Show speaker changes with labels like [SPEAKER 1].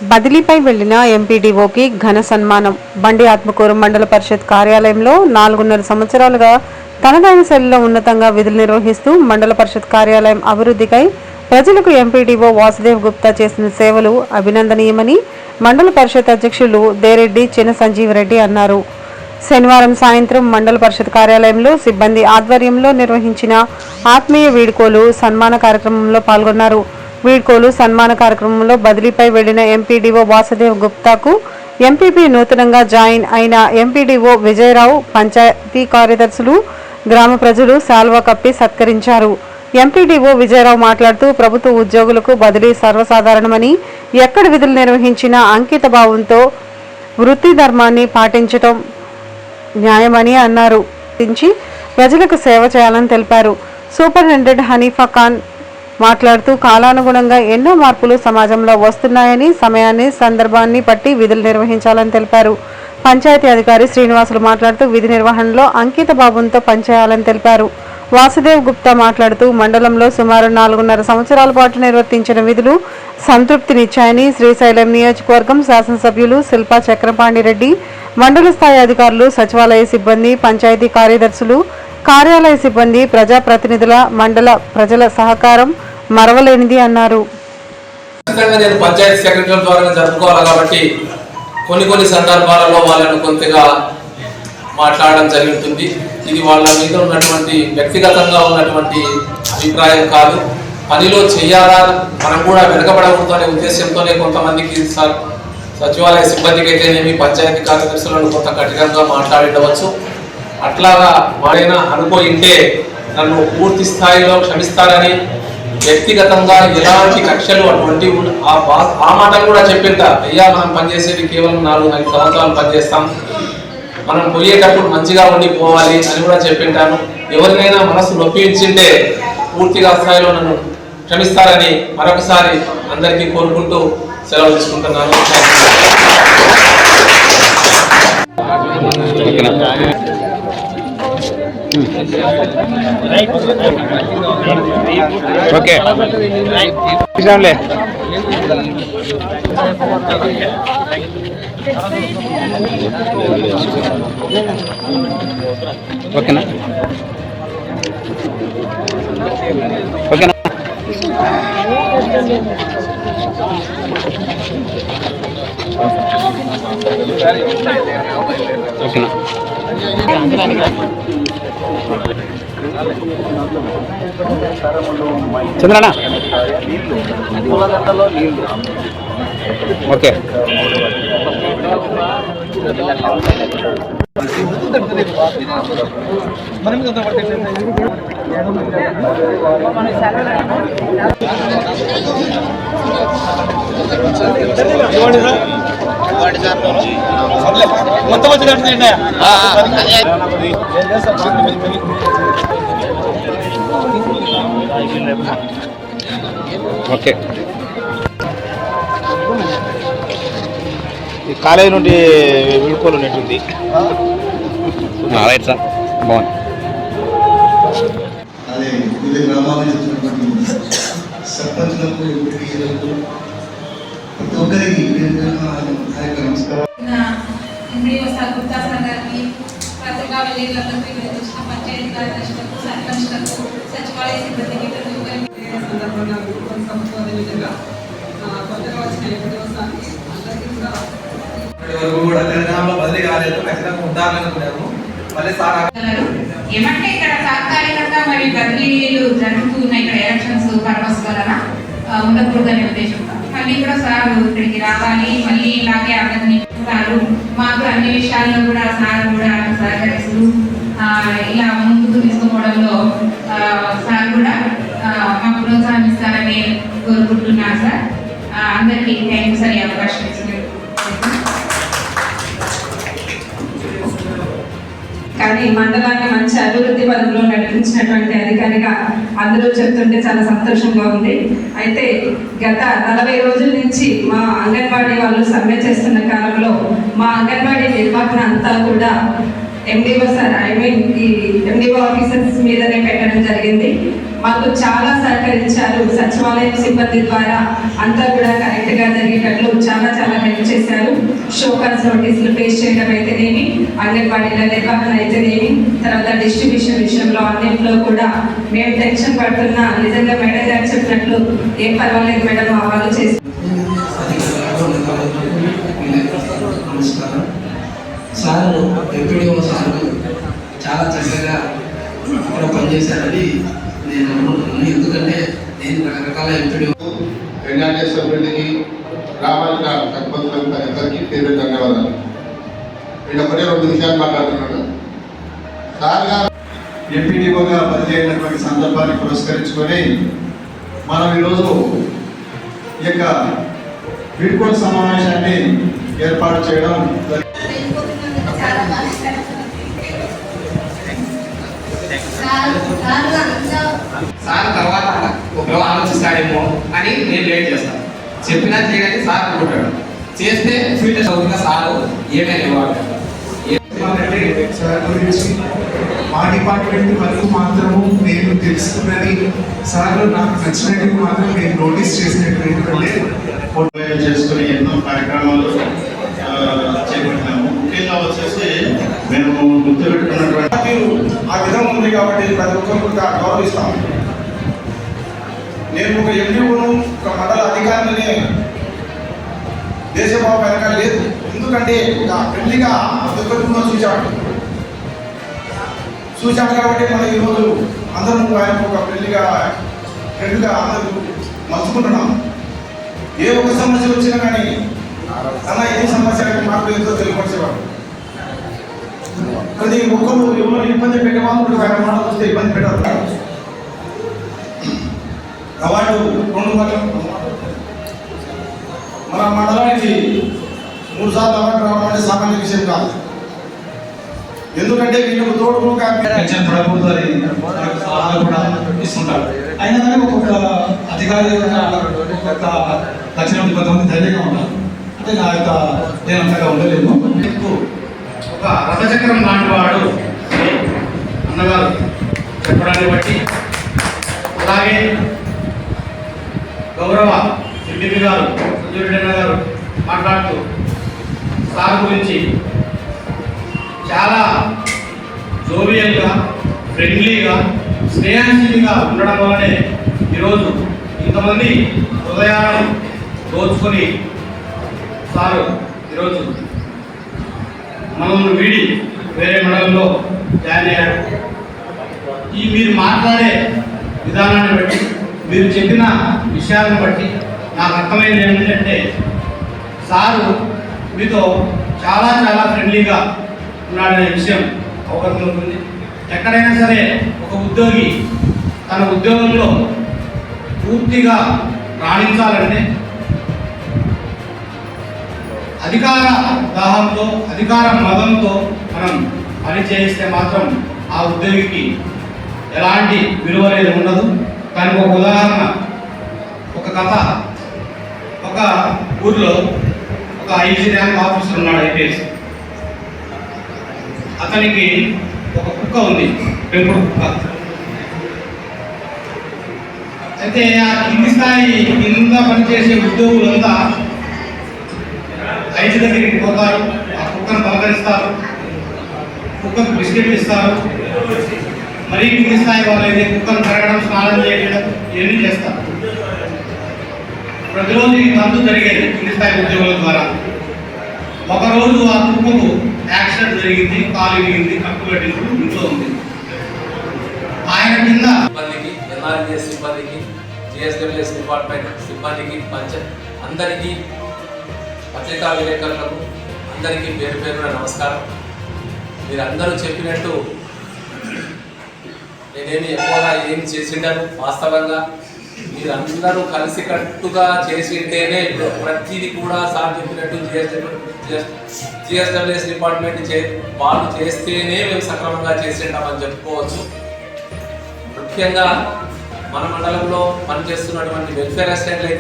[SPEAKER 1] బదిలీపై వెళ్లిన ఎంపీడీఓకి ఘన సన్మానం. బండి ఆత్మకూరు మండల పరిషత్ కార్యాలయంలో 4.5 సంవత్సరాలుగా తనదైన శైలిలో ఉన్నతంగా విధులు నిర్వహిస్తూ మండల పరిషత్ కార్యాలయం అభివృద్ధికై ప్రజలకు ఎంపీడీఓ వాసుదేవ్ గుప్తా చేసిన సేవలు అభినందనీయమని మండల పరిషత్ అధ్యక్షులు దేరెడ్డి చిన సంజీవ్ రెడ్డి అన్నారు. శనివారం సాయంత్రం మండల పరిషత్ కార్యాలయంలో సిబ్బంది ఆధ్వర్యంలో నిర్వహించిన ఆత్మీయ వీడ్కోలు సన్మాన కార్యక్రమంలో పాల్గొన్నారు. వీడ్కోలు సన్మాన కార్యక్రమంలో బదిలీపై వెళ్లిన ఎంపీడీఓ వాసుదేవ్ గుప్తాకు ఎంపీపీ నూతనంగా జాయిన్ అయిన ఎంపీడీఓ విజయరావు, పంచాయతీ కార్యదర్శులు, గ్రామ ప్రజలు శాల్వా కప్పి సత్కరించారు. ఎంపీడీఓ విజయరావు మాట్లాడుతూ ప్రభుత్వ ఉద్యోగులకు బదిలీ సర్వసాధారణమని, ఎక్కడ విధులు నిర్వహించినా అంకిత భావంతో వృత్తి ధర్మాన్ని పాటించడం న్యాయమని అన్నారు. ప్రజలకు సేవ చేయాలని తెలిపారు. సూపరింటెండెంట్ హనీఫా ఖాన్ మాట్లాడుతూ కాలానుగుణంగా ఎన్నో మార్పులు సమాజంలో వస్తున్నాయని, సమయాన్ని సందర్భాన్ని బట్టి విధులు నిర్వహించాలని తెలిపారు. పంచాయతీ అధికారి శ్రీనివాసులు మాట్లాడుతూ విధి నిర్వహణలో అంకిత భావంతో పనిచేయాలని తెలిపారు. వాసుదేవ్ గుప్తా మాట్లాడుతూ మండలంలో సుమారు 4.5 సంవత్సరాల పాటు నిర్వర్తించిన విధులు సంతృప్తినిచ్చాయని, శ్రీశైలం నియోజకవర్గం శాసనసభ్యులు శిల్పా చక్రపాణిరెడ్డి, మండల స్థాయి అధికారులు, సచివాలయ సిబ్బంది, పంచాయతీ కార్యదర్శులు, కార్యాలయ సిబ్బంది, ప్రజాప్రతినిధుల, మండల ప్రజల సహకారం మరవలేనిది అన్నారు.
[SPEAKER 2] నేను పంచాయతీ సెక్రటరీ ద్వారా జరుపుకోవాలి కాబట్టి కొన్ని సందర్భాలలో వాళ్ళను కొంతగా మాట్లాడడం జరుగుతుంది. ఇది వాళ్ళ మీద ఉన్నటువంటి వ్యక్తిగతంగా ఉన్నటువంటి అభిప్రాయం కాదు. పనిలో చేయాలా, మనం కూడా వెనకబడకూడదు అనే ఉద్దేశంతోనే కొంతమందికి సచివాలయ సిబ్బందికి అయితేనేమి, పంచాయతీ కార్యదర్శులను కొంత కఠినంగా మాట్లాడవచ్చు. అట్లాగా వాడైనా అనుకోయింటే నన్ను పూర్తి స్థాయిలో క్షమిస్తారని, వ్యక్తిగతంగా ఎలాంటి కక్షలు అటువంటి ఆ మాట కూడా చెప్పింట. అయ్యా, మనం పనిచేసేది కేవలం 4-5 సంవత్సరాలు పనిచేస్తాం, మనం పోయేటప్పుడు మంచిగా ఉండిపోవాలి అని కూడా చెప్పింటాను. ఎవరినైనా మనసు నొప్పించింటే పూర్తిగా స్థాయిలో నన్ను క్షమిస్తారని మరొకసారి అందరికీ కోరుకుంటూ సెలవు తీసుకుంటున్నాను.
[SPEAKER 3] ఓకే ఓకేనా ఓకేనా ఓకేనా చంద్రనా ఓకే
[SPEAKER 4] మొత్తం వచ్చినట్టు
[SPEAKER 3] ఓకే. ఈ కాలేజీ నుండి వీడుకోలు నెట్టుంది. రైట్ సార్, బాగుంది.
[SPEAKER 5] అదే వివిధ గ్రామాల్లో చెప్తున్నటువంటి సర్పంచులకు, ఎంపీటీలకు, ప్రతి ఒక్కరికి నమస్కారం.
[SPEAKER 6] పంచాయతీ కార్యదర్శులకు, సర్పంచ్లకు, సచివాలయ సిబ్బందికి
[SPEAKER 7] ఏమంటే ఇక్కడ తాత్కాలికంగా మరి బదిలీలు జరుగుతున్నాయి. ఇక్కడ ఎలక్షన్స్ పర్పస్ వలన ఉండకూడదనే ఉద్దేశంతో మళ్ళీ కూడా సార్ ఇక్కడికి రావాలి, మళ్ళీ ఇలాగే అభినందిస్తారు. మాకు అన్ని విషయాల్లో కూడా సార్ కూడా సహకరిస్తూ ఇలా ముందుకు తీసుకోవడంలో సార్ కూడా మాకు ప్రోత్సాహం ఇస్తారని కోరుకుంటున్నాను సార్. అందరికీ థ్యాంక్ యూ సార్ ఈ అవకాశం ఇచ్చినందుకు.
[SPEAKER 6] కానీ మండలాన్ని మంచి అభివృద్ధి పదంలో నడిపించినటువంటి అధికారిగా అందరూ చెప్తుంటే చాలా సంతోషంగా ఉంది. అయితే గత 40 రోజుల నుంచి మా అంగన్వాడీ వాళ్ళు సమ్మె చేస్తున్న కాలంలో మా అంగన్వాడీ నిర్వహణ అంతా కూడా ఎండిఓ సార్ ఈ ఎండిఓ ఆఫీసర్స్ మీదనే పెట్టడం జరిగింది. మాకు చాలా సహకరించారు. సచివాలయం సిబ్బంది ద్వారా అంతా కూడా కరెక్ట్గా జరిగేటట్లు చాలా చేశారు. షోకాస్ నోటీసులు పేస్ట్ చేయడం అయితేనేమి, అంగన్వాడీల నిర్వహణ అయితేనేమి, తర్వాత డిస్ట్రిబ్యూషన్ విషయంలో అన్నింటిలో కూడా మేము టెన్షన్ పడుతున్నా నిజంగా మేడం గారు చెప్పినట్లు ఏం పర్వాలేదు మేడం వాళ్ళు చేసి
[SPEAKER 4] నమస్కారం. సారు ఎంపీడీఓ సారు చాలా చక్కగా ఇక్కడ పనిచేశారని నేను అనుకుంటున్నాను. ఎందుకంటే నేను రకరకాల ఎంపీడీఓ
[SPEAKER 8] ఎన్ఆర్ఎస్ అభివృద్ధికి రావాల్సిన సర్పంచులకు అందరికీ పేరు ధన్యవాదాలు. నేను ఒకటే 2 విషయాలు మాట్లాడుతున్నాను. సార్ గారు
[SPEAKER 5] ఎంపీడీఓగా పనిచేయనటువంటి సందర్భాన్ని పురస్కరించుకొని మనం ఈరోజు ఈ యొక్క వీడ్కోలు సమావేశాన్ని ఏర్పాటు చేయడం
[SPEAKER 2] సార్ తర్వాత ఒకరు ఆలోచిస్తాడేమో అని నేను లేట్ చేస్తాను. చెప్పినా చేయడానికి సార్ అనుకుంటాడు. చేస్తే ఫ్యూచర్ చదువుతున్న సార్ ఏమైనా ఇవ్వాలి.
[SPEAKER 9] సార్ గురించి మా డిపార్ట్మెంట్ వరకు మాత్రము నేను తెలుసుకున్నది సార్ నాకు నచ్చినట్టు మాత్రం నేను నోటీస్ చేసినటువంటి
[SPEAKER 5] చేసుకుని ఎన్నో కార్యక్రమాలు చేపట్టినాము. ముఖ్యంగా వచ్చేసి మేము గుర్తుపెట్టుకున్నటువంటి
[SPEAKER 9] మీరు ఆ విధం ఉంది కాబట్టి ప్రతి ఒక్కరు గౌరవిస్తాము. నేను ఒక ఎంపీఓను ఒక మండల అధికారిని దేశభావ వెనక లేదు. ఎందుకంటే ఒక పెళ్లిగా ప్రతి ఒక్కరు చూశాము కాబట్టి మనం ఈరోజు అందరం ఆయనకు ఒక పెళ్లిగా ఫ్రెండ్గా అందరూ మలుచుకుంటున్నాం. ఏ ఒక్క సమస్య వచ్చినా కానీ అలా ఏ సమస్య మాకు ఎంతో తెలియపరిచేవాడు. ప్రతి ఒక్కరు ఎవరు ఇబ్బంది పెట్టే వాళ్ళు ఆయన మాట వస్తే ఇబ్బంది పెట్టారు. అవార్డు 2 మాటలు మన మండలానికి 3 సార్లు అవార్డు రావడం అంటే సామాన్య విషయం కాదు. ఎందుకంటే వీళ్ళకు తోడు పెన్షన్ పడకూడదు అని సలహాలు కూడా ఇస్తుంటారు. అయినా కానీ ఒక్కొక్క అధికారి ఒక్కొక్క లక్షణం కొంతమంది ధైర్యంగా ఉంటారు. అంటే నా యొక్క నేను అంతగా ఉండలేము.
[SPEAKER 2] ఒక రథచక్రం లాంటి వాడు అన్నగారు చెప్పడాన్ని బట్టి, అలాగే గౌరవ ఎంపీ గారు సంజీవరెడ్డి గారు మాట్లాడుతూ సార్ గురించి చాలా జోవియల్గా, ఫ్రెండ్లీగా, స్నేహశీలిగా ఉండడం వల్లనే ఈరోజు ఇంతమంది హృదయాలను దోచుకొని సారు ఈరోజు మనల్ని వీడి వేరే మండలంలో జాయిన్ అయ్యాడు. ఈ మీరు మాట్లాడే విధానాన్ని బట్టి, మీరు చెప్పిన విషయాలను బట్టి నాకు అర్థమైంది ఏమిటంటే సారు మీతో చాలా చాలా ఫ్రెండ్లీగా ఉన్నాడనే విషయం అవగతం అవుతుంది. ఎక్కడైనా సరే ఒక ఉద్యోగి తన ఉద్యోగంలో పూర్తిగా రాణించాలంటే అధికార దాహంతో, అధికార మదంతో మనం పని చేయిస్తే మాత్రం ఆ ఉద్యోగికి ఎలాంటి విలువ అనేది ఉండదు. దానికి ఒక ఉదాహరణ, ఒక కథ. ఒక ఊర్లో ఒక ఐజీ ర్యాంక్ ఆఫీసర్ ఉన్నాడు, ఐపీఎస్. అతనికి ఒక కుక్క ఉంది, పెంపుడు కుక్క. అయితే ఆ కింది స్థాయి కింద పనిచేసే ఉద్యోగులంతా ఐజీ దగ్గరికి పోతారు, ఆ కుక్కను పలకరిస్తారు, కుక్కకు బిస్కెట్లు ఇస్తారు. మరీ కింది స్థాయి వాళ్ళైతే కుక్కను కరగడం, స్నానం చేయడం ఇవన్నీ చేస్తారు. ప్రతిరోజు ఈ తంతు జరిగేది కింది స్థాయి ఉద్యోగుల ద్వారా. ఒకరోజు ఆ కుక్కకు యాక్సిడెంట్ జరిగింది, కాలు విరిగింది, కట్టు కట్టినప్పుడు ఇంట్లో ఉంది. ఆయన కింద సిబ్బందికి, ఎన్ఆర్ఎస్ సిబ్బందికి, జిఎస్డబ్ల్యూఎస్ డిపార్ట్మెంట్ సిబ్బందికి, అందరికీ, పత్రికా విలేకరులకు అందరికీ పేరు పేరున నమస్కారం. మీరందరూ చెప్పినట్టు నేనేమి ఎక్కువగా ఏం చేసిండాను. వాస్తవంగా మీరందరూ కలిసికట్టుగా చేసింటేనే ప్రతిదీ కూడా సార్ చెప్పినట్టు జిఎస్డబ్ల్యూఎస్ డిపార్ట్మెంట్ వాళ్ళు చేస్తేనే మేము సక్రమంగా చేసింటామని చెప్పుకోవచ్చు. ముఖ్యంగా మన మండలంలో పనిచేస్తున్నటువంటి వెల్ఫేర్ అసిస్టెంట్లు అయితే